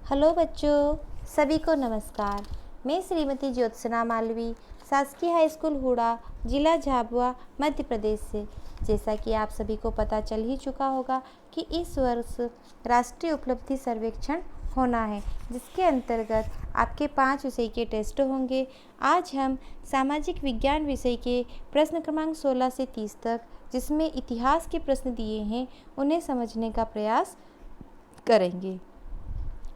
Hello बच्चों, सभी को नमस्कार। मैं श्रीमती ज्योत्सना मालवी, शासकीय हाई स्कूल हुड़ा, जिला झाबुआ, मध्य प्रदेश से। जैसा कि आप सभी को पता चल ही चुका होगा कि इस वर्ष राष्ट्रीय उपलब्धि सर्वेक्षण होना है, जिसके अंतर्गत आपके 5 विषय के टेस्ट होंगे। आज हम सामाजिक विज्ञान विषय के प्रश्न क्रमांक 16 से 30 तक, जिसमें इतिहास के प्रश्न दिए हैं, उन्हें समझने का प्रयास करेंगे।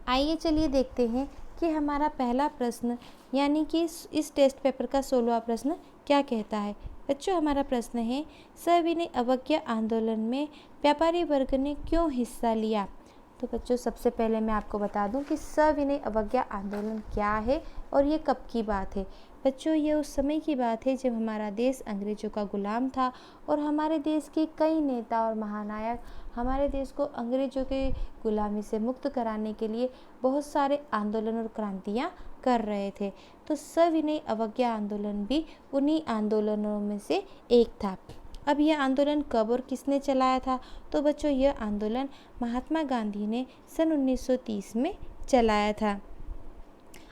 आइए चलिए देखते हैं कि हमारा पहला प्रश्न यानी कि इस टेस्ट पेपर का 16वां प्रश्न क्या कहता है। बच्चों, हमारा प्रश्न है, सविनय अवज्ञा आंदोलन में व्यापारी वर्ग ने क्यों हिस्सा लिया। तो बच्चों, सबसे पहले मैं आपको बता दूं कि सविनय अवज्ञा आंदोलन क्या है और ये कब की बात है। बच्चों, ये उस समय की बात है जब हमारा देश अंग्रेजों का गुलाम था और हमारे देश के कई नेता और महानायक हमारे देश को अंग्रेजों के गुलामी से मुक्त कराने के लिए बहुत सारे आंदोलन और क्रांतियाँ कर रहे थे। तो सविनय अवज्ञा आंदोलन भी उन्हीं आंदोलनों में से एक था। अब यह आंदोलन कब और किसने चलाया था। तो बच्चों, यह आंदोलन महात्मा गांधी ने सन 1930 में चलाया था।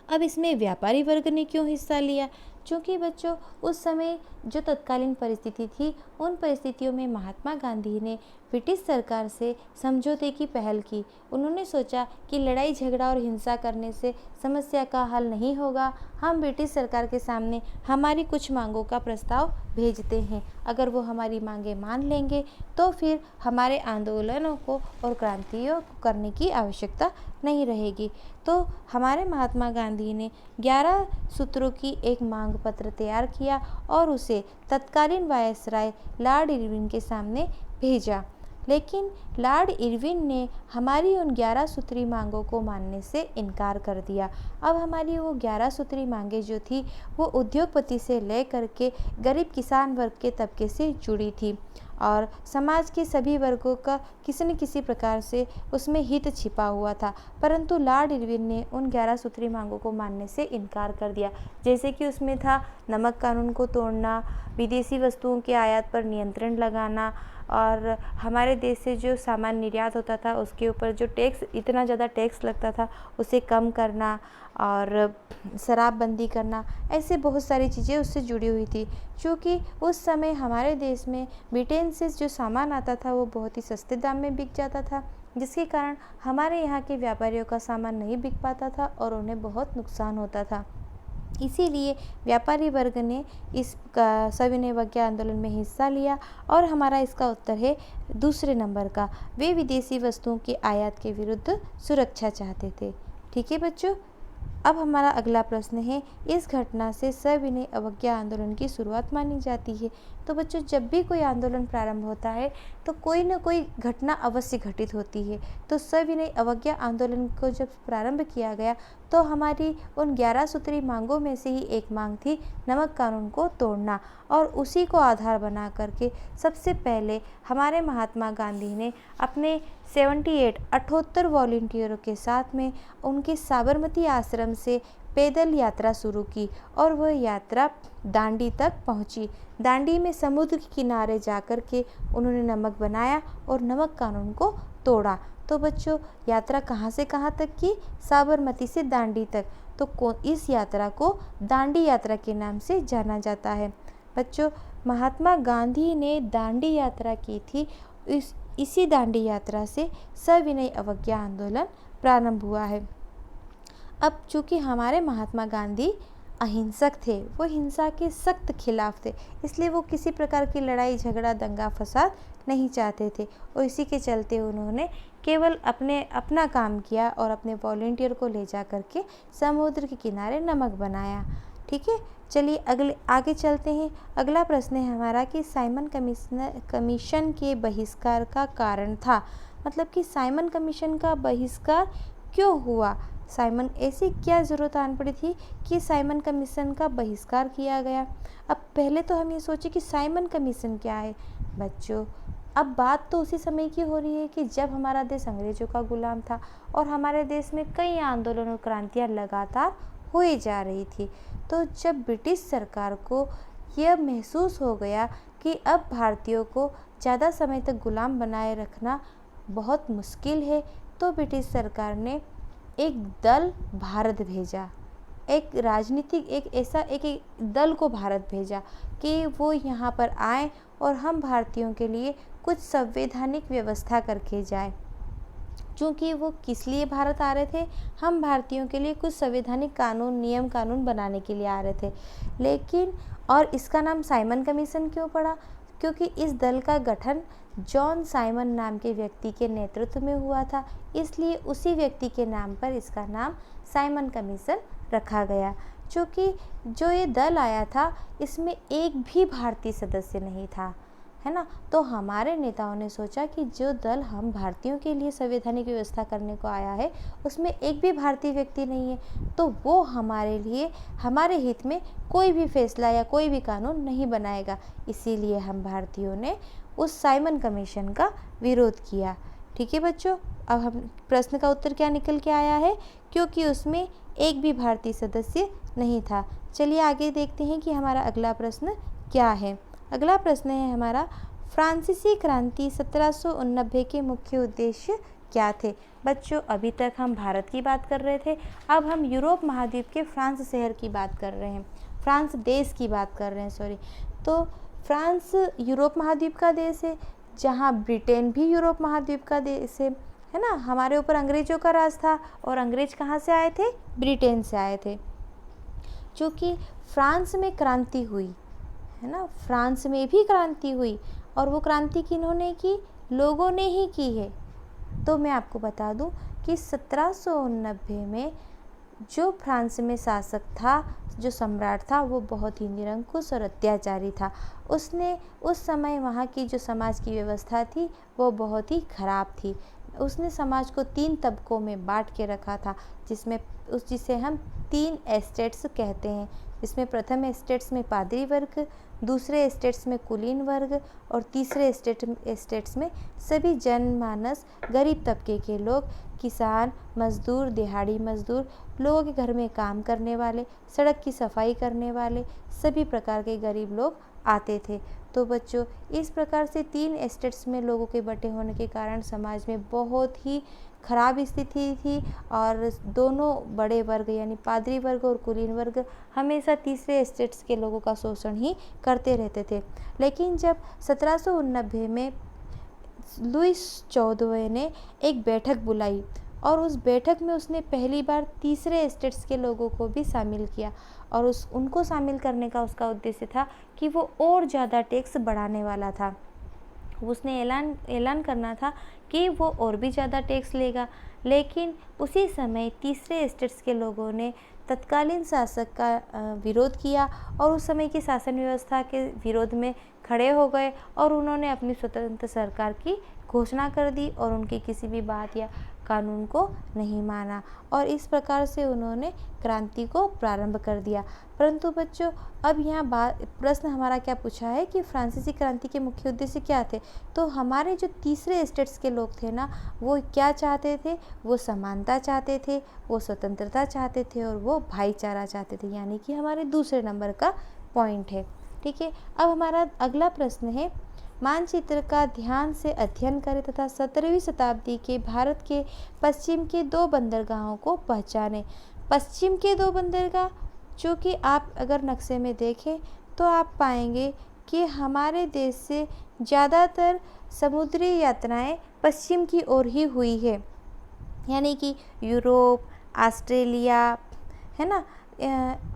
अब इसमें व्यापारी वर्ग ने क्यों हिस्सा लिया। क्योंकि बच्चों, उस समय जो तत्कालीन परिस्थिति थी, उन परिस्थितियों में महात्मा गांधी ने ब्रिटिश सरकार से समझौते की पहल की। उन्होंने सोचा कि लड़ाई झगड़ा और हिंसा करने से समस्या का हल नहीं होगा। हम ब्रिटिश सरकार के सामने हमारी कुछ मांगों का प्रस्ताव भेजते हैं। अगर वो हमारी मांगें मान लेंगे तो फिर हमारे आंदोलनों को और क्रांतियों को करने की आवश्यकता नहीं रहेगी। तो हमारे महात्मा गांधी ने 11 सूत्रों की एक मांग पत्र तैयार किया और उसे तत्कालीन वायसराय लॉर्ड इरविन के सामने भेजा। लेकिन लॉर्ड इरविन ने हमारी उन 11 सूत्री मांगों को मानने से इनकार कर दिया। अब हमारी वो 11 सूत्री मांगें जो थी, वो उद्योगपति से लेकर के गरीब किसान वर्ग के तबके से जुड़ी थी और समाज के सभी वर्गों का किसी न किसी प्रकार से उसमें हित छिपा हुआ था। परंतु लॉर्ड इरविन ने उन 11 सूत्री मांगों को मानने से इनकार कर दिया। जैसे कि उसमें था नमक कानून को तोड़ना, विदेशी वस्तुओं के आयात पर नियंत्रण लगाना और हमारे देश से जो सामान निर्यात होता था उसके ऊपर जो टैक्स, इतना ज़्यादा टैक्स लगता था, उसे कम करना और शराबबंदी करना। ऐसे बहुत सारी चीज़ें उससे जुड़ी हुई थी। क्योंकि उस समय हमारे देश में ब्रिटेन से जो सामान आता था वो बहुत ही सस्ते दाम में बिक जाता था, जिसके कारण हमारे यहाँ के व्यापारियों का सामान नहीं बिक पाता था और उन्हें बहुत नुकसान होता था। इसीलिए व्यापारी वर्ग ने इस सविनय अवज्ञा आंदोलन में हिस्सा लिया और हमारा इसका उत्तर है दूसरे नंबर का। वे विदेशी वस्तुओं के आयात के विरुद्ध सुरक्षा चाहते थे। ठीक है बच्चों, अब हमारा अगला प्रश्न है, इस घटना से सविनय अवज्ञा आंदोलन की शुरुआत मानी जाती है। तो बच्चों, जब भी कोई आंदोलन प्रारंभ होता है तो कोई न कोई घटना अवश्य घटित होती है। तो सविनय अवज्ञा आंदोलन को जब प्रारंभ किया गया तो हमारी उन 11 सूत्री मांगों में से ही एक मांग थी नमक कानून को तोड़ना, और उसी को आधार बना करके सबसे पहले हमारे महात्मा गांधी ने अपने 78 वॉलंटियरों के साथ में उनके साबरमती आश्रम से पैदल यात्रा शुरू की और वह यात्रा दांडी तक पहुंची। दांडी में समुद्र के किनारे जाकर के उन्होंने नमक बनाया और नमक कानून को तोड़ा। तो बच्चों, यात्रा कहाँ से कहाँ तक की? साबरमती से दांडी तक। तो इस यात्रा को दांडी यात्रा के नाम से जाना जाता है। बच्चों, महात्मा गांधी ने दांडी यात्रा की थी। इसी दांडी यात्रा से सविनय अवज्ञा आंदोलन प्रारंभ हुआ है। अब चूँकि हमारे महात्मा गांधी अहिंसक थे, वो हिंसा के सख्त खिलाफ थे, इसलिए वो किसी प्रकार की लड़ाई झगड़ा दंगा फसाद नहीं चाहते थे और इसी के चलते उन्होंने केवल अपना काम किया और अपने वॉलंटियर को ले जा करके समुद्र के किनारे नमक बनाया। ठीक है, चलिए आगे चलते हैं। अगला प्रश्न है हमारा कि साइमन कमीशन के बहिष्कार का कारण था। मतलब कि साइमन कमीशन का बहिष्कार क्यों हुआ? ऐसी क्या ज़रूरत आन पड़ी थी कि साइमन कमीशन का बहिष्कार किया गया? अब पहले तो हम ये सोचे कि साइमन कमीशन क्या है। बच्चों, अब बात तो उसी समय की हो रही है कि जब हमारा देश अंग्रेजों का गुलाम था और हमारे देश में कई आंदोलन और क्रांतियाँ लगातार हुई जा रही थी। तो जब ब्रिटिश सरकार को यह महसूस हो गया कि अब भारतीयों को ज़्यादा समय तक गुलाम बनाए रखना बहुत मुश्किल है, तो ब्रिटिश सरकार ने एक दल भारत भेजा, एक राजनीतिक एक दल को भारत भेजा कि वो यहाँ पर आए और हम भारतीयों के लिए कुछ संवैधानिक व्यवस्था करके जाए। क्योंकि वो किस लिए भारत आ रहे थे, हम भारतीयों के लिए कुछ संवैधानिक कानून, नियम कानून बनाने के लिए आ रहे थे। लेकिन और इसका नाम साइमन कमीशन क्यों पड़ा? क्योंकि इस दल का गठन जॉन साइमन नाम के व्यक्ति के नेतृत्व में हुआ था, इसलिए उसी व्यक्ति के नाम पर इसका नाम साइमन कमीशन रखा गया। क्योंकि जो ये दल आया था इसमें एक भी भारतीय सदस्य नहीं था, है ना। तो हमारे नेताओं ने सोचा कि जो दल हम भारतीयों के लिए संवैधानिक व्यवस्था करने को आया है उसमें एक भी भारतीय व्यक्ति नहीं है, तो वो हमारे लिए, हमारे हित में कोई भी फैसला या कोई भी कानून नहीं बनाएगा। इसीलिए हम भारतीयों ने उस साइमन कमीशन का विरोध किया। ठीक है बच्चों, अब हम प्रश्न का उत्तर क्या निकल के आया है, क्योंकि उसमें एक भी भारतीय सदस्य नहीं था। चलिए आगे देखते हैं कि हमारा अगला प्रश्न क्या है। अगला प्रश्न है हमारा, फ्रांसीसी क्रांति 1789 के मुख्य उद्देश्य क्या थे? बच्चों अभी तक हम भारत की बात कर रहे थे, अब हम यूरोप महाद्वीप के फ्रांस शहर की बात कर रहे हैं, फ्रांस देश की बात कर रहे हैं, सॉरी। तो फ्रांस यूरोप महाद्वीप का देश है, जहाँ ब्रिटेन भी यूरोप महाद्वीप का देश है ना। हमारे ऊपर अंग्रेजों का राज था और अंग्रेज कहाँ से आए थे? ब्रिटेन से आए थे। चूँकि फ्रांस में क्रांति हुई, है ना, फ्रांस में भी क्रांति हुई और वो क्रांति किन्होंने की? लोगों ने ही की है। तो मैं आपको बता दूं कि 1789 में जो फ्रांस में शासक था, जो सम्राट था, वो बहुत ही निरंकुश और अत्याचारी था। उसने उस समय वहाँ की जो समाज की व्यवस्था थी वो बहुत ही खराब थी। उसने समाज को 3 तबकों में बांट के रखा था, जिसे हम 3 एस्टेट्स कहते हैं। इसमें प्रथम एस्टेट्स में पादरी वर्ग, दूसरे एस्टेट्स में कुलीन वर्ग और तीसरे एस्टेट्स में सभी जनमानस, गरीब तबके के लोग, किसान, मजदूर, दिहाड़ी मजदूर, लोगों के घर में काम करने वाले, सड़क की सफाई करने वाले, सभी प्रकार के गरीब लोग आते थे। तो बच्चों इस प्रकार से 3 एस्टेट्स में लोगों के बटे होने के कारण समाज में बहुत ही खराब स्थिति थी और दोनों बड़े वर्ग यानी पादरी वर्ग और कुलीन वर्ग हमेशा तीसरे एस्टेट्स के लोगों का शोषण ही करते रहते थे। लेकिन जब 1789 में लुईस 14वें ने एक बैठक बुलाई और उस बैठक में उसने पहली बार तीसरे एस्टेट्स के लोगों को भी शामिल किया और उनको शामिल करने का उसका उद्देश्य था कि वो और ज़्यादा टैक्स बढ़ाने वाला था। उसने ऐलान करना था कि वो और भी ज़्यादा टैक्स लेगा। लेकिन उसी समय तीसरे एस्टेट्स के लोगों ने तत्कालीन शासक का विरोध किया और उस समय की शासन व्यवस्था के विरोध में खड़े हो गए और उन्होंने अपनी स्वतंत्र सरकार की घोषणा कर दी और उनकी किसी भी बात या कानून को नहीं माना और इस प्रकार से उन्होंने क्रांति को प्रारंभ कर दिया। परंतु बच्चों अब यहाँ प्रश्न हमारा क्या पूछा है कि फ्रांसीसी क्रांति के मुख्य उद्देश्य क्या थे? तो हमारे जो तीसरे एस्टेट्स के लोग थे ना, वो क्या चाहते थे? वो समानता चाहते थे, वो स्वतंत्रता चाहते थे और वो भाईचारा चाहते थे, यानी कि हमारे दूसरे नंबर का पॉइंट है। ठीक है, अब हमारा अगला प्रश्न है, मानचित्र का ध्यान से अध्ययन करें तथा 17वीं शताब्दी के भारत के पश्चिम के 2 बंदरगाहों को पहचानें। पश्चिम के 2 बंदरगाह, जो कि आप अगर नक्शे में देखें तो आप पाएंगे कि हमारे देश से ज़्यादातर समुद्री यात्राएं पश्चिम की ओर ही हुई है, यानी कि यूरोप, ऑस्ट्रेलिया, है ना,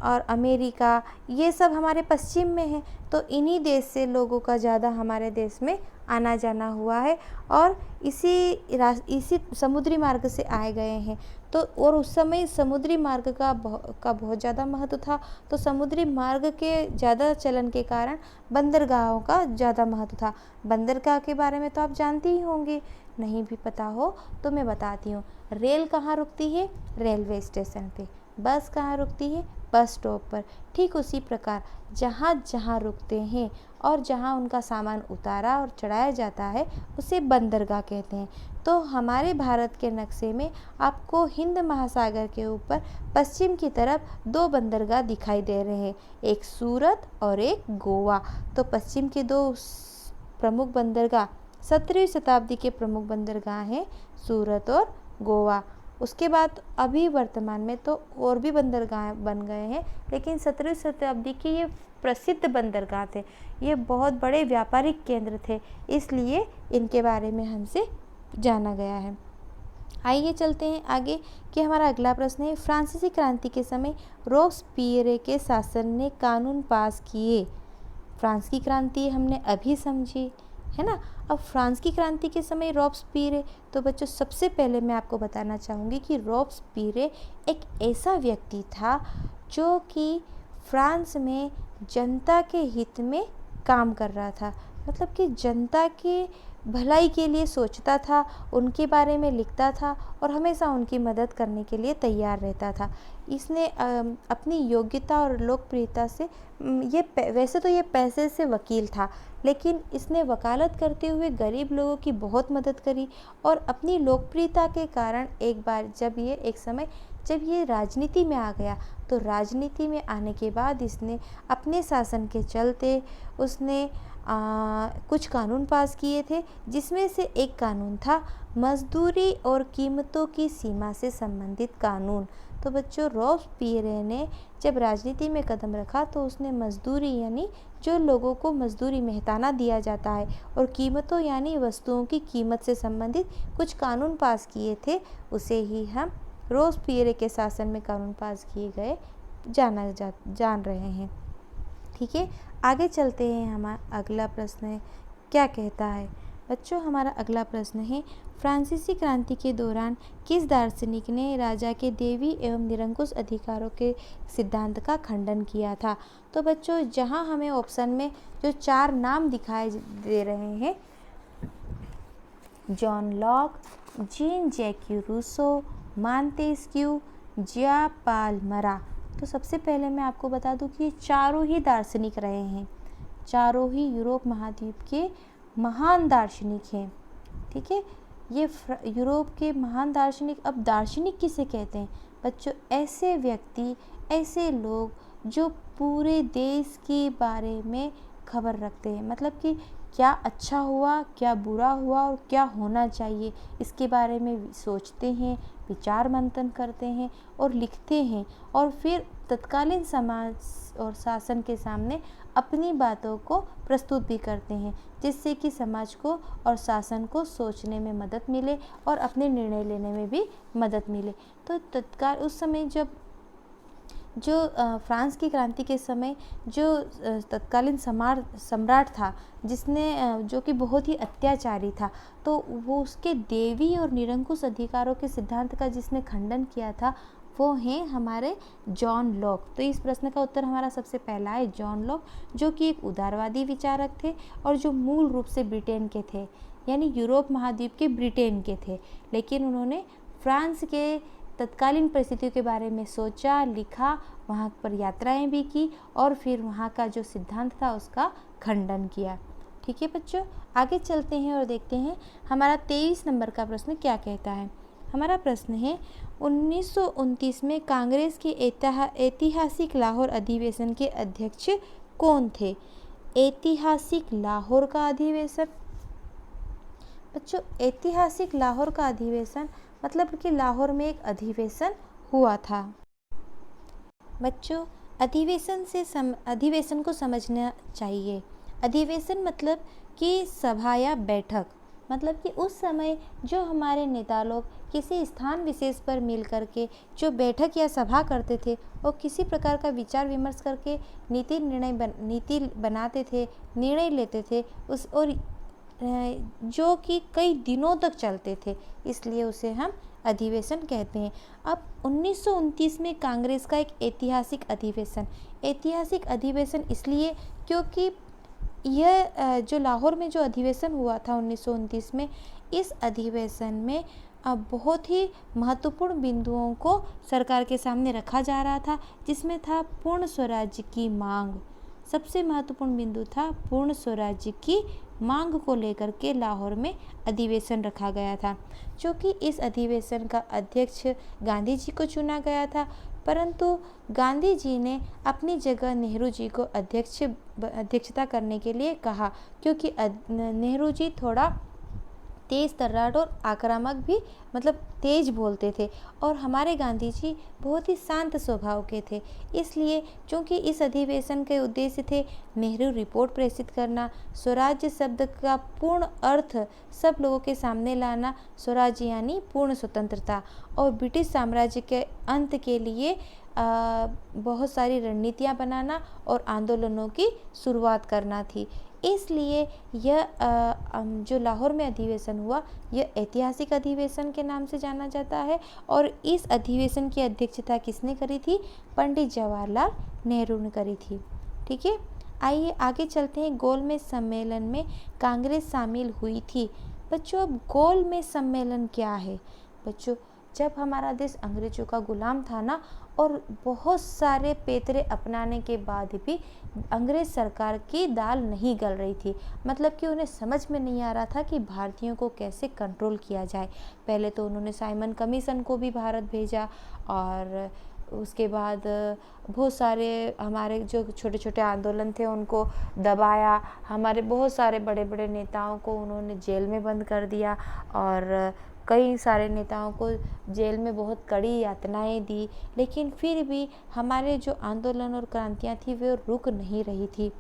और अमेरिका, ये सब हमारे पश्चिम में है। तो इन्हीं देश से लोगों का ज़्यादा हमारे देश में आना जाना हुआ है और इसी समुद्री मार्ग से आए गए हैं। तो और उस समय समुद्री मार्ग का बहुत ज़्यादा महत्व था, तो समुद्री मार्ग के ज़्यादा चलन के कारण बंदरगाहों का ज़्यादा महत्व था। बंदरगाह के बारे में तो आप जानते ही होंगे, नहीं भी पता हो तो मैं बताती हूँ। रेल कहाँ रुकती है? रेलवे स्टेशन पे। बस कहाँ रुकती है? बस स्टॉप पर। ठीक उसी प्रकार जहाँ जहाँ रुकते हैं और जहाँ उनका सामान उतारा और चढ़ाया जाता है उसे बंदरगाह कहते हैं। तो हमारे भारत के नक्शे में आपको हिंद महासागर के ऊपर पश्चिम की तरफ 2 बंदरगाह दिखाई दे रहे हैं, एक सूरत और एक गोवा। तो पश्चिम के 2 प्रमुख बंदरगाह 17वीं शताब्दी के प्रमुख बंदरगाह हैं सूरत और गोवा। उसके बाद अभी वर्तमान में तो और भी बंदरगाह बन गए हैं, लेकिन 17वीं शताब्दी के ये प्रसिद्ध बंदरगाह थे, ये बहुत बड़े व्यापारिक केंद्र थे, इसलिए इनके बारे में हमसे जाना गया है। आइए चलते हैं आगे कि हमारा अगला प्रश्न है, फ्रांसीसी क्रांति के समय रोबेस्पियर के शासन ने कानून पास किए। फ्रांस की क्रांति हमने अभी समझी है ना। अब फ्रांस की क्रांति के समय रोबेस्पियर, तो बच्चों सबसे पहले मैं आपको बताना चाहूँगी कि रोबेस्पियर एक ऐसा व्यक्ति था जो कि फ्रांस में जनता के हित में काम कर रहा था, मतलब कि जनता के भलाई के लिए सोचता था, उनके बारे में लिखता था और हमेशा उनकी मदद करने के लिए तैयार रहता था। इसने अपनी योग्यता और लोकप्रियता से वैसे तो ये पैसे से वकील था, लेकिन इसने वकालत करते हुए गरीब लोगों की बहुत मदद करी और अपनी लोकप्रियता के कारण एक बार जब ये राजनीति में आ गया, तो राजनीति में आने के बाद इसने अपने शासन के चलते उसने कुछ कानून पास किए थे, जिसमें से एक कानून था मजदूरी और कीमतों की सीमा से संबंधित कानून। तो बच्चों रोबेस्पियर ने जब राजनीति में कदम रखा तो उसने मजदूरी यानी जो लोगों को मजदूरी मेहताना दिया जाता है और कीमतों यानी वस्तुओं की कीमत से संबंधित कुछ कानून पास किए थे, उसे ही हम रोबेस्पियर के शासन में कानून पास किए गए जान रहे हैं। ठीक है, आगे चलते हैं। हमारा अगला प्रश्न है, क्या कहता है बच्चों, हमारा अगला प्रश्न है, फ्रांसीसी क्रांति के दौरान किस दार्शनिक ने राजा के देवी एवं निरंकुश अधिकारों के सिद्धांत का खंडन किया था। तो बच्चों जहां हमें ऑप्शन में जो 4 नाम दिखाई दे रहे हैं, John Locke, Jean Jacques Rousseau, Montesquieu, Jean Paul Marat. तो सबसे पहले मैं आपको बता दूं कि चारों ही दार्शनिक रहे हैं, चारों ही यूरोप महाद्वीप के महान दार्शनिक हैं। ठीक है, ये यूरोप के महान दार्शनिक। अब दार्शनिक किसे कहते हैं बच्चों? ऐसे व्यक्ति, ऐसे लोग जो पूरे देश के बारे में खबर रखते हैं, मतलब कि क्या अच्छा हुआ, क्या बुरा हुआ और क्या होना चाहिए, इसके बारे में सोचते हैं, विचार मंथन करते हैं और लिखते हैं, और फिर तत्कालीन समाज और शासन के सामने अपनी बातों को प्रस्तुत भी करते हैं, जिससे कि समाज को और शासन को सोचने में मदद मिले और अपने निर्णय लेने में भी मदद मिले। तो तत्काल उस समय जो फ्रांस की क्रांति के समय जो तत्कालीन सम्राट था, जिसने जो कि बहुत ही अत्याचारी था, तो वो उसके देवी और निरंकुश अधिकारों के सिद्धांत का जिसने खंडन किया था, वो हैं हमारे जॉन लॉक। तो इस प्रश्न का उत्तर हमारा सबसे पहला है जॉन लॉक, जो कि एक उदारवादी विचारक थे और जो मूल रूप से ब्रिटेन के थे, यानी यूरोप महाद्वीप के ब्रिटेन के थे, लेकिन उन्होंने फ्रांस के तत्कालीन परिस्थितियों के बारे में सोचा, लिखा, वहाँ पर यात्राएं भी की और फिर वहाँ का जो सिद्धांत था उसका खंडन किया। ठीक है बच्चों, आगे चलते हैं और देखते हैं हमारा 23 नंबर का प्रश्न क्या कहता है। हमारा प्रश्न है, 1929 में कांग्रेस के ऐतिहासिक लाहौर अधिवेशन के अध्यक्ष कौन थे? ऐतिहासिक लाहौर का अधिवेशन बच्चों, ऐतिहासिक लाहौर का अधिवेशन मतलब कि लाहौर में एक अधिवेशन हुआ था। बच्चों अधिवेशन को समझना चाहिए। अधिवेशन मतलब कि सभा या बैठक, मतलब कि उस समय जो हमारे नेता लोग किसी स्थान विशेष पर मिल करके जो बैठक या सभा करते थे, वो किसी प्रकार का विचार विमर्श करके नीति बनाते थे, निर्णय लेते थे और जो कि कई दिनों तक चलते थे, इसलिए उसे हम अधिवेशन कहते हैं। अब 1929 में कांग्रेस का एक ऐतिहासिक अधिवेशन इसलिए क्योंकि यह जो लाहौर में जो अधिवेशन हुआ था 1929 में, इस अधिवेशन में बहुत ही महत्वपूर्ण बिंदुओं को सरकार के सामने रखा जा रहा था, जिसमें था पूर्ण स्वराज्य की मांग। सबसे महत्वपूर्ण बिंदु था पूर्ण स्वराज्य की मांग को लेकर के लाहौर में अधिवेशन रखा गया था, जो कि इस अधिवेशन का अध्यक्ष गांधी जी को चुना गया था, परंतु गांधी जी ने अपनी जगह नेहरू जी को अध्यक्षता करने के लिए कहा, क्योंकि नेहरू जी थोड़ा तेज़ तर्रार और आक्रामक भी, मतलब तेज बोलते थे। और हमारे गांधी जी बहुत ही शांत स्वभाव के थे। इसलिए चूँकि इस अधिवेशन के उद्देश्य थे नेहरू रिपोर्ट प्रेषित करना, स्वराज्य शब्द का पूर्ण अर्थ सब लोगों के सामने लाना, स्वराज्य यानी पूर्ण स्वतंत्रता, और ब्रिटिश साम्राज्य के अंत के लिए बहुत सारी रणनीतियाँ बनाना और आंदोलनों की शुरुआत करना थी। इसलिए यह जो लाहौर में अधिवेशन हुआ, यह ऐतिहासिक अधिवेशन के नाम से जाना जाता है। और इस अधिवेशन की अध्यक्षता किसने करी थी? पंडित जवाहरलाल नेहरू ने करी थी। ठीक है, आइए आगे चलते हैं। गोलमेज सम्मेलन में कांग्रेस शामिल हुई थी। बच्चों, अब गोलमेज सम्मेलन क्या है? बच्चों, जब हमारा देश अंग्रेजों का गुलाम था ना, और बहुत सारे पैतरे अपनाने के बाद भी अंग्रेज सरकार की दाल नहीं गल रही थी। मतलब कि उन्हें समझ में नहीं आ रहा था कि भारतीयों को कैसे कंट्रोल किया जाए। पहले तो उन्होंने साइमन कमीशन को भी भारत भेजा, और उसके बाद बहुत सारे हमारे जो छोटे छोटे आंदोलन थे उनको दबाया। हमारे बहुत सारे बड़े बड़े नेताओं को उन्होंने जेल में बंद कर दिया, और कई सारे नेताओं को जेल में बहुत कड़ी यातनाएं दी। लेकिन फिर भी हमारे जो आंदोलन और क्रांतियाँ थी वे रुक नहीं रही थी।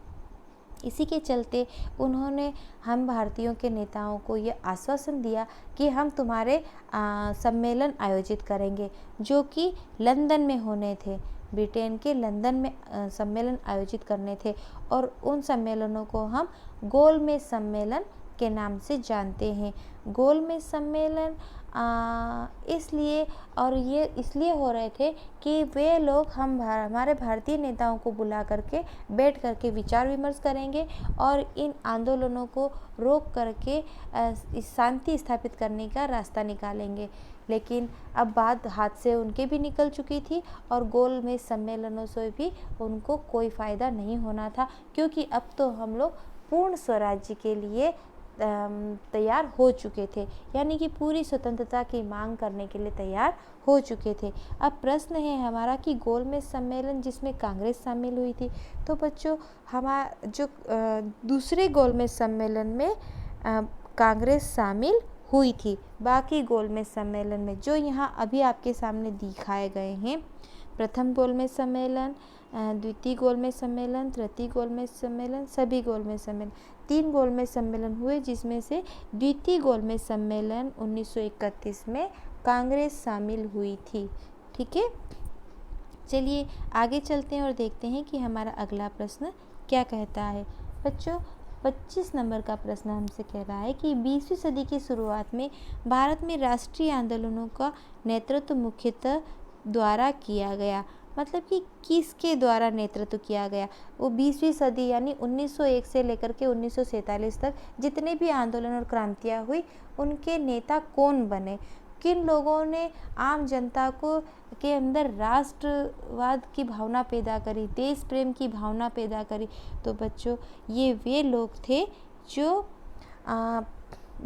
इसी के चलते उन्होंने हम भारतीयों के नेताओं को ये आश्वासन दिया कि हम तुम्हारे सम्मेलन आयोजित करेंगे, जो कि लंदन में होने थे। ब्रिटेन के लंदन में सम्मेलन आयोजित करने थे, और उन सम्मेलनों को हम गोलमेज सम्मेलन के नाम से जानते हैं। गोलमेज सम्मेलन इसलिए, और ये इसलिए हो रहे थे कि वे लोग हमारे भारतीय नेताओं को बुला करके बैठ करके विचार विमर्श करेंगे, और इन आंदोलनों को रोक करके शांति स्थापित करने का रास्ता निकालेंगे। लेकिन अब बात हाथ से उनके भी निकल चुकी थी, और गोलमेज सम्मेलनों से भी उनको कोई फ़ायदा नहीं होना था, क्योंकि अब तो हम लोग पूर्ण स्वराज्य के लिए तैयार हो चुके थे, यानी कि पूरी स्वतंत्रता की मांग करने के लिए तैयार हो चुके थे। अब प्रश्न है हमारा कि गोलमेज सम्मेलन जिसमें कांग्रेस शामिल हुई थी, तो बच्चों हमारा जो दूसरे गोलमेज सम्मेलन में कांग्रेस शामिल हुई थी। बाकी गोलमेज सम्मेलन में जो यहाँ अभी आपके सामने दिखाए गए हैं, प्रथम गोलमेज सम्मेलन, द्वितीय गोलमेज सम्मेलन, तृतीय गोलमेज सम्मेलन, सभी गोलमेज सम्मेलन, 3 गोलमेज सम्मेलन हुए, जिसमें से द्वितीय गोलमेज सम्मेलन 1931 में कांग्रेस शामिल हुई थी। ठीक है, चलिए आगे चलते हैं और देखते हैं कि हमारा अगला प्रश्न क्या कहता है। बच्चों, 25 नंबर का प्रश्न हमसे कह रहा है कि 20वीं सदी की शुरुआत में भारत में राष्ट्रीय आंदोलनों का नेतृत्व मुख्यतः द्वारा किया गया। मतलब कि किसके द्वारा नेतृत्व किया गया? वो 20वीं सदी यानी 1901 से लेकर के 1947 तक जितने भी आंदोलन और क्रांतियाँ हुई, उनके नेता कौन बने? किन लोगों ने आम जनता को के अंदर राष्ट्रवाद की भावना पैदा करी, देश प्रेम की भावना पैदा करी? तो बच्चों, ये वे लोग थे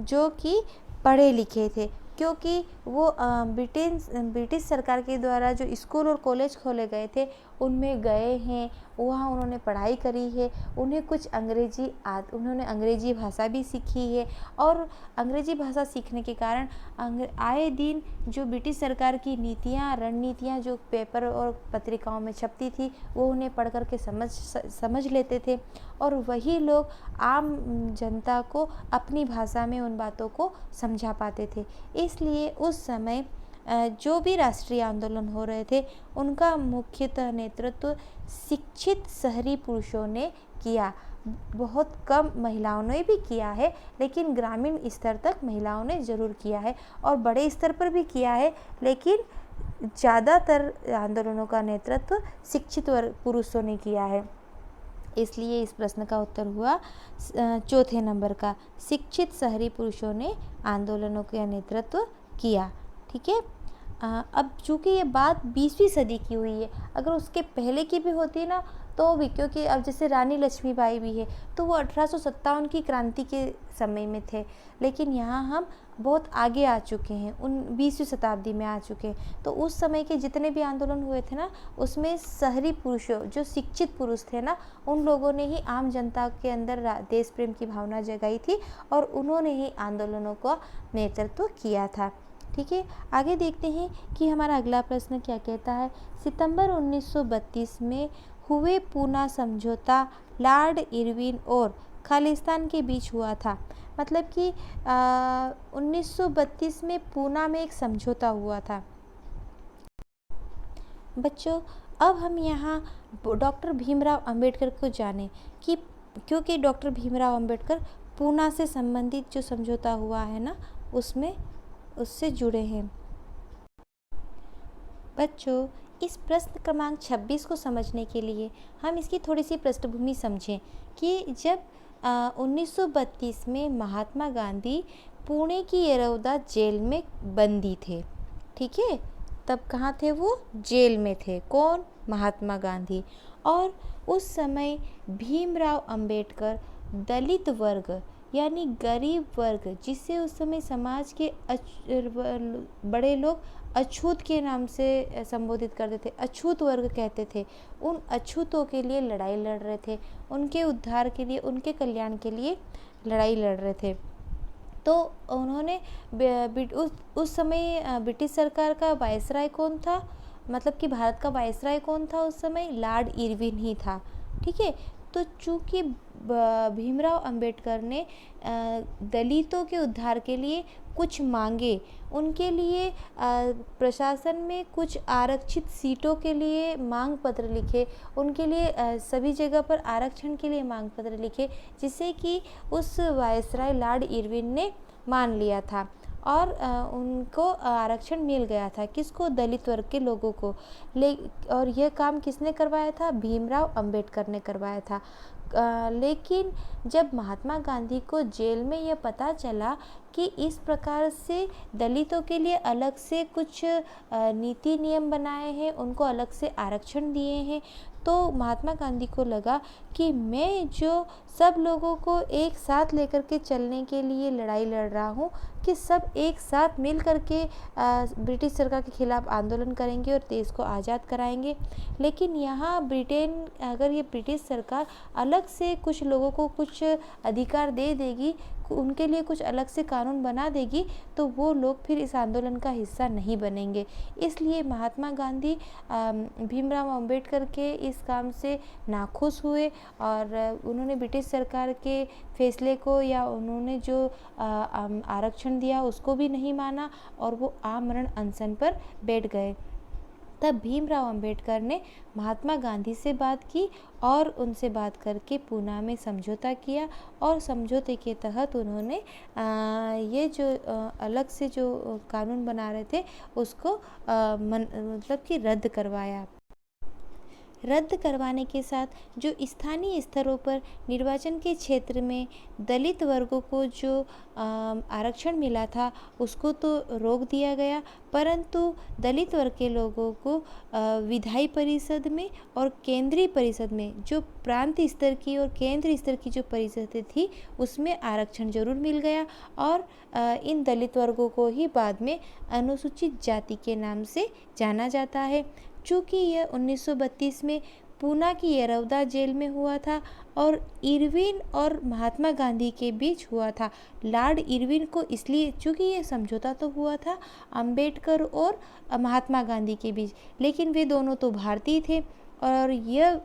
जो कि पढ़े लिखे थे, क्योंकि वो ब्रिटिश सरकार के द्वारा जो स्कूल और कॉलेज खोले गए थे उनमें गए हैं, वहाँ उन्होंने पढ़ाई करी है, उन्हें कुछ उन्होंने अंग्रेजी भाषा भी सीखी है, और अंग्रेजी भाषा सीखने के कारण आए दिन जो ब्रिटिश सरकार की नीतियाँ रणनीतियाँ जो पेपर और पत्रिकाओं में छपती थी, वो उन्हें पढ़ कर के समझ लेते थे, और वही लोग आम जनता को अपनी भाषा में उन बातों को समझा पाते थे। इसलिए उस समय जो भी राष्ट्रीय आंदोलन हो रहे थे, उनका मुख्यतः नेतृत्व शिक्षित शहरी पुरुषों ने किया। बहुत कम महिलाओं ने भी किया है, लेकिन ग्रामीण स्तर तक महिलाओं ने ज़रूर किया है, और बड़े स्तर पर भी किया है, लेकिन ज़्यादातर आंदोलनों का नेतृत्व शिक्षित पुरुषों ने किया है। इसलिए इस प्रश्न का उत्तर हुआ चौथे नंबर का, शिक्षित शहरी पुरुषों ने आंदोलनों का नेतृत्व किया। ठीक है, अब चूँकि ये बात 20वीं सदी की हुई है, अगर उसके पहले की भी होती ना तो भी, क्योंकि अब जैसे रानी लक्ष्मीबाई भी है तो वो 1857 की क्रांति के समय में थे, लेकिन यहाँ हम बहुत आगे आ चुके हैं, 20वीं शताब्दी में आ चुके हैं। तो उस समय के जितने भी आंदोलन हुए थे ना, उसमें शहरी पुरुषों, जो शिक्षित पुरुष थे ना, उन लोगों ने ही आम जनता के अंदर देश प्रेम की भावना जगाई थी और उन्होंने ही आंदोलनों का नेतृत्व किया था। ठीक है, आगे देखते हैं कि हमारा अगला प्रश्न क्या कहता है। सितंबर 1932 में हुए पूना समझौता लॉर्ड इरविन और खालिस्तान के बीच हुआ था। मतलब कि 1932 में पूना में एक समझौता हुआ था। बच्चों, अब हम यहाँ डॉक्टर भीमराव अंबेडकर को जानें कि क्योंकि डॉक्टर भीमराव अंबेडकर पूना से संबंधित जो समझौता हुआ है ना, उससे जुड़े हैं। बच्चों, इस प्रश्न क्रमांक 26 को समझने के लिए हम इसकी थोड़ी सी पृष्ठभूमि समझें कि जब 1932 में महात्मा गांधी पुणे की येरवडा जेल में बंदी थे। ठीक है, तब कहाँ थे वो? जेल में थे। कौन? महात्मा गांधी। और उस समय भीमराव अंबेडकर दलित वर्ग यानी गरीब वर्ग, जिसे उस समय समाज के बड़े लोग अछूत के नाम से संबोधित करते थे, अछूत वर्ग कहते थे, उन अछूतों के लिए लड़ाई लड़ रहे थे, उनके उद्धार के लिए, उनके कल्याण के लिए लड़ाई लड़ रहे थे। तो उन्होंने उस समय ब्रिटिश सरकार का वायसराय कौन था? मतलब कि भारत का वायसराय कौन था उस समय? लॉर्ड इरविन ही था। ठीक है, तो चूँकि भीमराव अंबेडकर ने दलितों के उद्धार के लिए कुछ मांगे, उनके लिए प्रशासन में कुछ आरक्षित सीटों के लिए मांग पत्र लिखे, उनके लिए सभी जगह पर आरक्षण के लिए मांग पत्र लिखे, जिससे कि उस वायसराय लॉर्ड इरविन ने मान लिया था और उनको आरक्षण मिल गया था। किसको? दलित वर्ग के लोगों को। और यह काम किसने करवाया था? भीमराव अंबेडकर ने करवाया था। लेकिन जब महात्मा गांधी को जेल में यह पता चला कि इस प्रकार से दलितों के लिए अलग से कुछ नीति नियम बनाए हैं, उनको अलग से आरक्षण दिए हैं, तो महात्मा गांधी को लगा कि मैं जो सब लोगों को एक साथ लेकर के चलने के लिए लड़ाई लड़ रहा हूँ, कि सब एक साथ मिल करके ब्रिटिश सरकार के खिलाफ आंदोलन करेंगे और देश को आज़ाद कराएंगे। लेकिन यहाँ अगर ये ब्रिटिश सरकार अलग से कुछ लोगों को कुछ अधिकार दे देगी, उनके लिए कुछ अलग से कानून बना देगी, तो वो लोग फिर इस आंदोलन का हिस्सा नहीं बनेंगे। इसलिए महात्मा गांधी भीमराव अंबेडकर के इस काम से नाखुश हुए और उन्होंने ब्रिटिश सरकार के फैसले को या उन्होंने जो आरक्षण दिया उसको भी नहीं माना और वो आमरण अनशन पर बैठ गए। तब भीमराव अंबेडकर ने महात्मा गांधी से बात की और उनसे बात करके पूना में समझौता किया और समझौते के तहत उन्होंने ये जो अलग से जो कानून बना रहे थे उसको मतलब कि रद्द करवाया। रद्द करवाने के साथ जो स्थानीय स्तरों पर निर्वाचन के क्षेत्र में दलित वर्गों को जो आरक्षण मिला था उसको तो रोक दिया गया, परंतु दलित वर्ग के लोगों को विधायी परिषद में और केंद्रीय परिषद में, जो प्रांत स्तर की और केंद्र स्तर की जो परिषदें थी, उसमें आरक्षण जरूर मिल गया और इन दलित वर्गों को ही बाद में अनुसूचित जाति के नाम से जाना जाता है। चूँकि यह 1932 में पूना की येरवडा जेल में हुआ था और इरविन और महात्मा गांधी के बीच हुआ था। लॉर्ड इरविन को इसलिए, चूँकि ये समझौता तो हुआ था अंबेडकर और महात्मा गांधी के बीच, लेकिन वे दोनों तो भारतीय थे और यह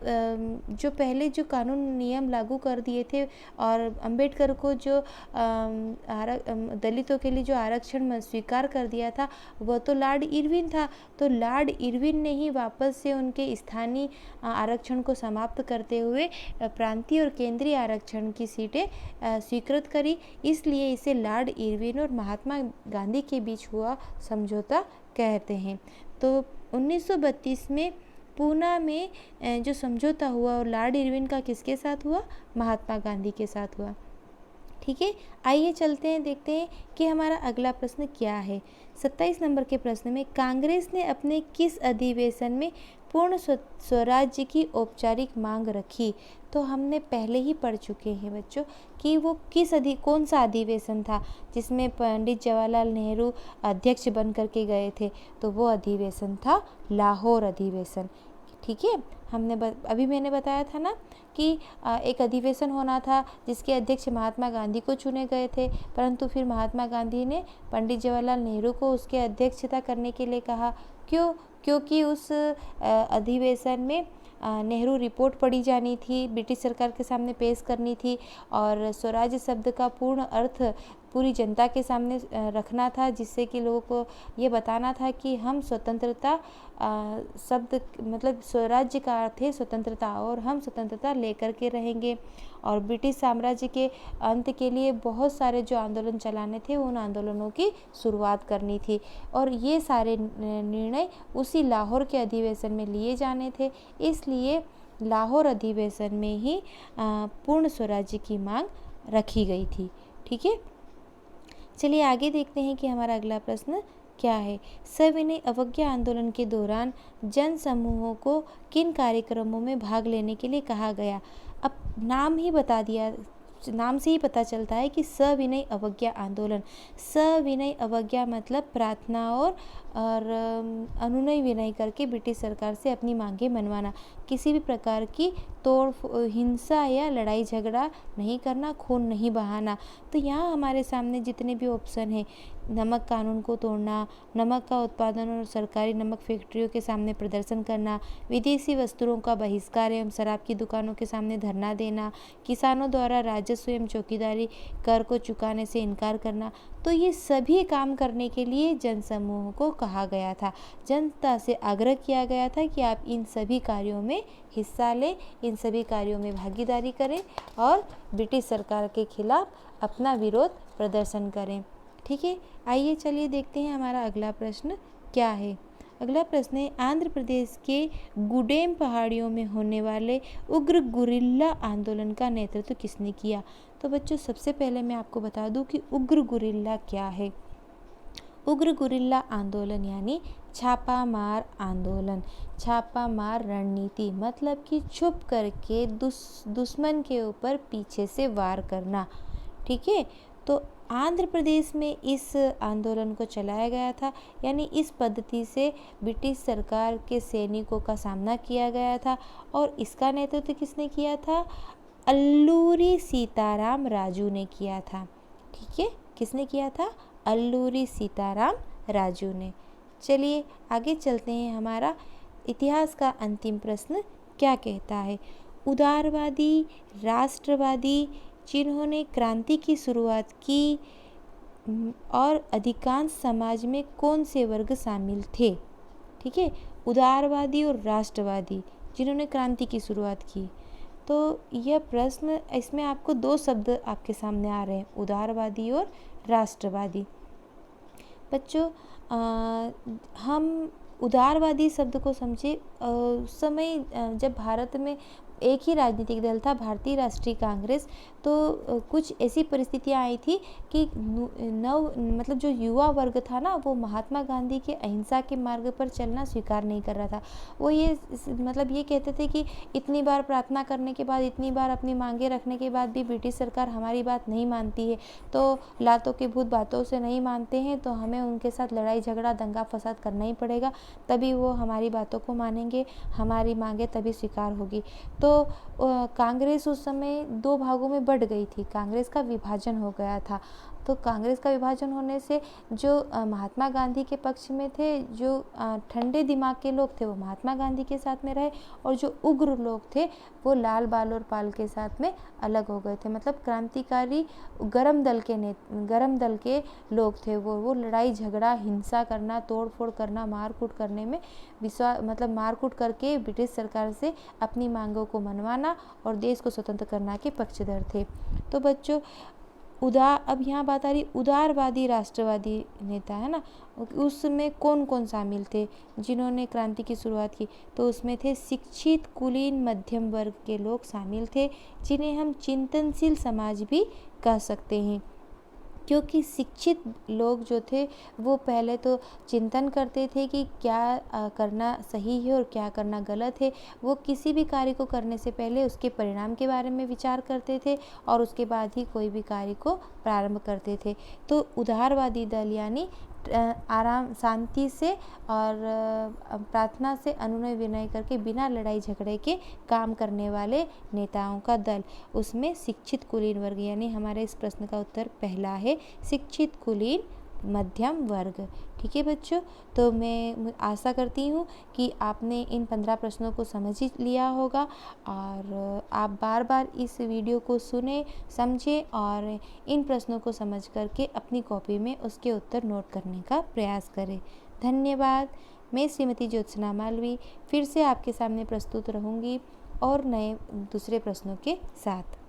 जो पहले जो कानून नियम लागू कर दिए थे और अंबेडकर को जो दलितों के लिए जो आरक्षण स्वीकार कर दिया था, वह तो लॉर्ड इरविन था। तो लॉर्ड इरविन ने ही वापस से उनके स्थानीय आरक्षण को समाप्त करते हुए प्रांतीय और केंद्रीय आरक्षण की सीटें स्वीकृत करी। इसलिए इसे लॉर्ड इरविन और महात्मा गांधी के बीच हुआ समझौता कहते हैं। तो 1932 में पूना में जो समझौता हुआ और लॉर्ड इरविन का किसके साथ हुआ? महात्मा गांधी के साथ हुआ। ठीक है, आइए चलते हैं, देखते हैं कि हमारा अगला प्रश्न क्या है। 27 नंबर के प्रश्न में कांग्रेस ने अपने किस अधिवेशन में पूर्ण स्वराज्य की औपचारिक मांग रखी? तो हमने पहले ही पढ़ चुके हैं बच्चों कि वो कौन सा अधिवेशन था जिसमें पंडित जवाहरलाल नेहरू अध्यक्ष बन करके गए थे। तो वो अधिवेशन था लाहौर अधिवेशन। ठीक है, अभी मैंने बताया था ना कि एक अधिवेशन होना था जिसके अध्यक्ष महात्मा गांधी को चुने गए थे, परंतु फिर महात्मा गांधी ने पंडित जवाहरलाल नेहरू को उसके अध्यक्षता करने के लिए कहा। क्योंकि उस अधिवेशन में नेहरू रिपोर्ट पढ़ी जानी थी, ब्रिटिश सरकार के सामने पेश करनी थी और स्वराज्य शब्द का पूर्ण अर्थ पूरी जनता के सामने रखना था, जिससे कि लोगों को ये बताना था कि हम स्वतंत्रता शब्द मतलब स्वराज्य का अर्थ है स्वतंत्रता और हम स्वतंत्रता लेकर के रहेंगे। और ब्रिटिश साम्राज्य के अंत के लिए बहुत सारे जो आंदोलन चलाने थे उन आंदोलनों की शुरुआत करनी थी और ये सारे निर्णय उसी लाहौर के अधिवेशन में लिए जाने थे। इसलिए लाहौर अधिवेशन में ही पूर्ण स्वराज्य की मांग रखी गई थी। ठीक है, चलिए आगे देखते हैं कि हमारा अगला प्रश्न क्या है। सविनय अवज्ञा आंदोलन के दौरान जन समूहों को किन कार्यक्रमों में भाग लेने के लिए कहा गया? अब नाम से ही पता चलता है कि सविनय अवज्ञा आंदोलन। सविनय अवज्ञा मतलब प्रार्थना और अनुनय विनय करके ब्रिटिश सरकार से अपनी मांगें मनवाना, किसी भी प्रकार की हिंसा या लड़ाई झगड़ा नहीं करना, खून नहीं बहाना। तो यहाँ हमारे सामने जितने भी ऑप्शन हैं, नमक कानून को तोड़ना, नमक का उत्पादन और सरकारी नमक फैक्ट्रियों के सामने प्रदर्शन करना, विदेशी वस्तुओं का बहिष्कार एवं शराब की दुकानों के सामने धरना देना, किसानों द्वारा राजस्व एवं चौकीदारी कर को चुकाने से इनकार करना। तो ये सभी काम करने के लिए जनसमूहों को कहा गया था। जनता से आग्रह किया गया था कि आप इन सभी कार्यों में हिस्सा लें, इन सभी कार्यों में भागीदारी करें और ब्रिटिश सरकार के खिलाफ अपना विरोध प्रदर्शन करें। ठीक है, आइए चलिए देखते हैं हमारा अगला प्रश्न क्या है। अगला प्रश्न है, आंध्र प्रदेश के गुडेम पहाड़ियों में होने वाले उग्र गुरिल्ला आंदोलन का नेतृत्व किसने किया? तो बच्चों सबसे पहले मैं आपको बता दूं कि उग्र गुरिल्ला क्या है। उग्र गुरिल्ला आंदोलन यानी छापामार आंदोलन, छापामार रणनीति मतलब कि छुप करके दुश्मन के ऊपर पीछे से वार करना। ठीक है, तो आंध्र प्रदेश में इस आंदोलन को चलाया गया था, यानी इस पद्धति से ब्रिटिश सरकार के सैनिकों का सामना किया गया था और इसका नेतृत्व किसने किया था? अल्लूरी सीताराम राजू ने किया था। ठीक है, किसने किया था? अल्लूरी सीताराम राजू ने। चलिए आगे चलते हैं। हमारा इतिहास का अंतिम प्रश्न क्या कहता है? उदारवादी राष्ट्रवादी जिन्होंने क्रांति की शुरुआत की और अधिकांश समाज में कौन से वर्ग शामिल थे? ठीक है, उदारवादी और राष्ट्रवादी जिन्होंने क्रांति की शुरुआत की। तो यह प्रश्न, इसमें आपको दो शब्द आपके सामने आ रहे हैं, उदारवादी और राष्ट्रवादी। बच्चों हम उदारवादी शब्द को समझे उस समय जब भारत में एक ही राजनीतिक दल था, भारतीय राष्ट्रीय कांग्रेस, तो कुछ ऐसी परिस्थितियां आई थी कि मतलब जो युवा वर्ग था ना, वो महात्मा गांधी के अहिंसा के मार्ग पर चलना स्वीकार नहीं कर रहा था। वो ये कहते थे कि इतनी बार प्रार्थना करने के बाद, इतनी बार अपनी मांगे रखने के बाद भी ब्रिटिश सरकार हमारी बात नहीं मानती है, तो लातों के भूत बातों से नहीं मानते हैं, तो हमें उनके साथ लड़ाई झगड़ा दंगा फसाद करना ही पड़ेगा, तभी वो हमारी बातों को मानेंगे, हमारी मांगे तभी स्वीकार होगी। तो कांग्रेस उस समय दो भागों में बढ़ गई थी, कांग्रेस का विभाजन हो गया था। तो कांग्रेस का विभाजन होने से जो महात्मा गांधी के पक्ष में थे, जो ठंडे दिमाग के लोग थे वो महात्मा गांधी के साथ में रहे, और जो उग्र लोग थे वो लाल बाल और पाल के साथ में अलग हो गए थे। मतलब क्रांतिकारी गरम दल के लोग थे, वो लड़ाई झगड़ा हिंसा करना, तोड़ फोड़ करना, मारकूट करने में मारकूट करके ब्रिटिश सरकार से अपनी मांगों को मनवाना और देश को स्वतंत्र करना के पक्षधर थे। तो बच्चों अब यहाँ बात आ रही उदारवादी राष्ट्रवादी नेता, है ना, उसमें कौन कौन शामिल थे जिन्होंने क्रांति की शुरुआत की? तो उसमें थे शिक्षित कुलीन मध्यम वर्ग के लोग शामिल थे, जिन्हें हम चिंतनशील समाज भी कह सकते हैं, क्योंकि शिक्षित लोग जो थे वो पहले तो चिंतन करते थे कि क्या करना सही है और क्या करना गलत है। वो किसी भी कार्य को करने से पहले उसके परिणाम के बारे में विचार करते थे और उसके बाद ही कोई भी कार्य को प्रारंभ करते थे। तो उदारवादी दल यानी आराम शांति से और प्रार्थना से अनुनय विनय करके बिना लड़ाई झगड़े के काम करने वाले नेताओं का दल, उसमें शिक्षित कुलीन वर्ग, यानी हमारे इस प्रश्न का उत्तर पहला है शिक्षित कुलीन मध्यम वर्ग। ठीक है बच्चों, तो मैं आशा करती हूँ कि आपने इन 15 प्रश्नों को समझ ही लिया होगा और आप बार बार इस वीडियो को सुने, समझें और इन प्रश्नों को समझ करके अपनी कॉपी में उसके उत्तर नोट करने का प्रयास करें। धन्यवाद। मैं श्रीमती ज्योत्सना मालवी फिर से आपके सामने प्रस्तुत रहूँगी और नए दूसरे प्रश्नों के साथ।